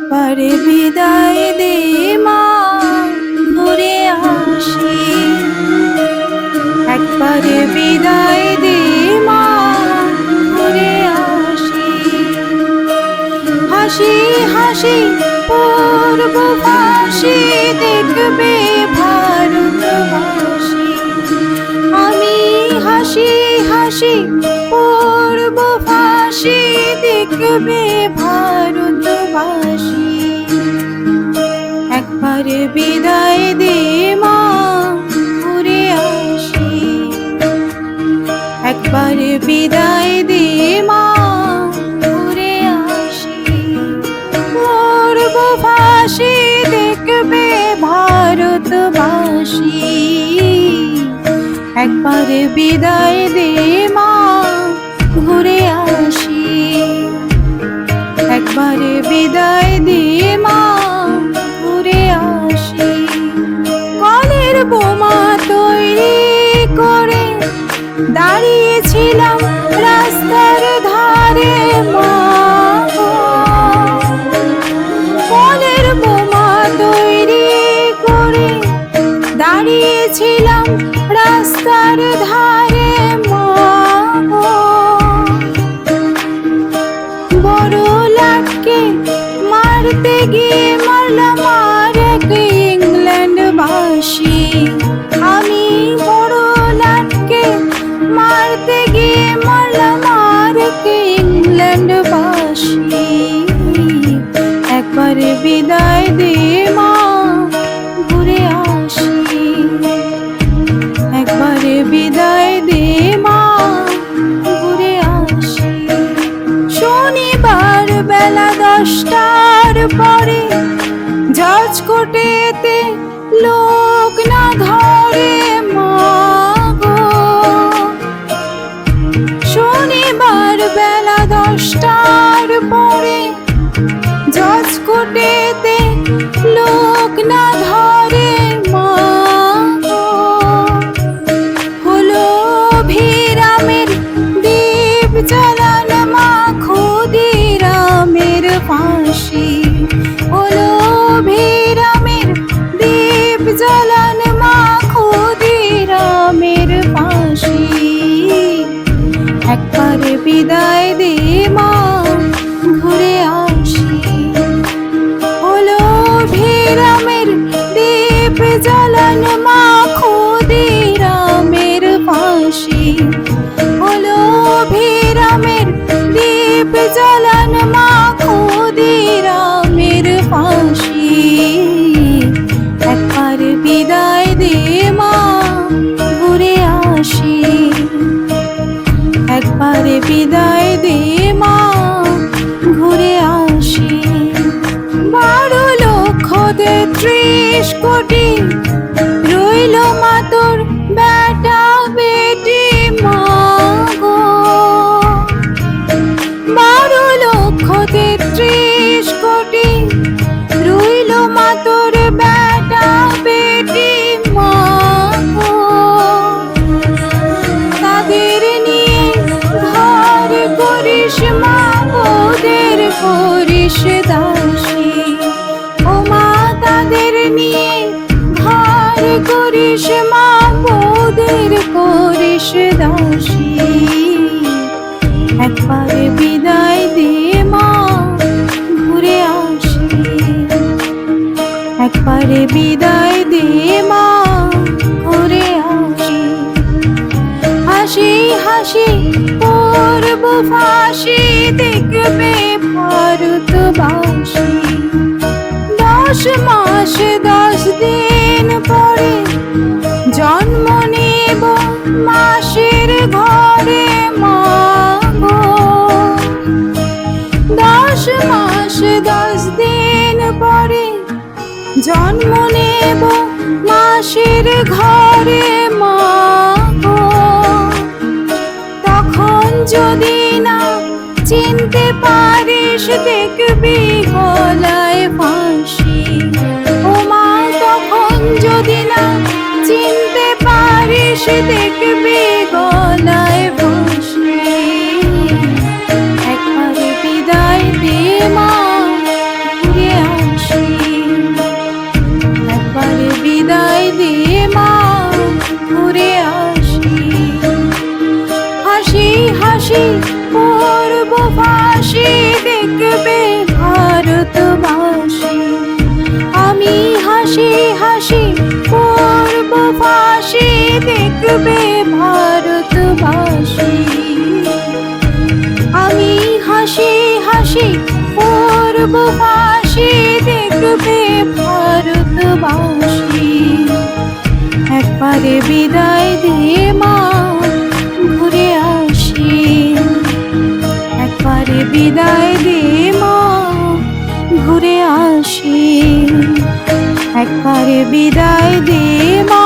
একবার বিদায় দে মা, ঘুরে আসি। একবার বিদায় দে মা, ঘুরে আসি। হাসি হাসি পূর্ববাসী দেখবে ভারতবাসী। আমি হাসি হাসি পূর্ববাসী দেখবে ভারতবাসী। একবার বিদায় দে মা, ঘুরে আসি। একবার বিদায় দে মা, ঘুরে আসি। পূর্ববাসী দেখবে ভারতবাসী। একবার বিদায় দে মা, ঘুরে আসি। একবার বিদায় দে মা, ঘুরে আসি। কলের বোমা তৈরি করে দাঁড়িয়েছিলাম রাস্তার ধারে মা। কলের বোমা তৈরি করে দাঁড়িয়েছিলাম রাস্তার ধারে মা। বড় লাটকে মারতে গিয়ে মারলাম আর এক ইংল্যান্ডবাসী। আমি বড় লাটকে মারতে গিয়ে মারলাম আর এক ইংল্যান্ডবাসী। একবার বিদায় দে মা, ঘুরে আসি। একবার বিদায় দে মা, ঘুরে আসি। শনিবার বেলা 10টার পরে জজ কোর্টেতে লোক না ধরে মা গো। শনিবার বেলা 10টার পরে জজ কোর্টেতে লোক না ধরে মা গো। হলো ভিরামের দীপ জ্বালান মা, ক্ষুদিরামের ফাঁসি। হলো ভিরামের দীপ জ্বালান মা, ক্ষুদিরামের ফাঁসি। একবার বিদায় দে মা, ঘুরে আসি। হলো ভিরামের দীপ জ্বালান মা, ক্ষুদিরামের ফাঁসি। হলো ভিরামের দীপ জ্বালান মা, ক্ষুদিরামের ফাঁসি। একবার বিদায় দে মা, ঘুরে আসি। একবার বিদায় দে মা, ঘুরে আসি। 12,33 কোটি রইল মা তোর বেটা বেটি মা গো। 12,33 কোটি রইল মা তোর বেটা বেটি মা গো। তাদের নিয়ে ঘর করিস মা, ওদের করিস দাসী। ও মা তাদের নিয়ে ঘর করিস মা, ওদের করিস দাসী। একবার বিদায় দে মা, ঘুরে আসি। একবার বিদায় দে মা, ঘুরে আসি। হাসি হাসি পূর্ববাসী দেখবে ভারতবাসী। 10 মাস 10 দিন পরে জন্ম নেব মাসের ঘরে মা গো। 10 মাস 10 দিন পরে জন্ম নেব মাসের ঘরে মা গো। তখন যদি না চিনতে পারিস দেখবি গলায় ফাঁসি। ও মা তখন যদি না চিনতে পারিস দেখবি গলায় ফাঁসি। একবার বিদায় দে মা, ঘুরে ভারতবাসী। আমি হাসি হাসি পূর্ব ফাঁসি দেখবে ভারতবাসী। আমি হাসি হাসি পূর্ব ফাঁসি দেখবে ভারতবাসী। একবারে বিদায় দিয়ে মা ঘুরে আসি, একবারে বিদায় দিয়ে মা ঘুরে আসি, একবারে বিদায় দিয়ে মা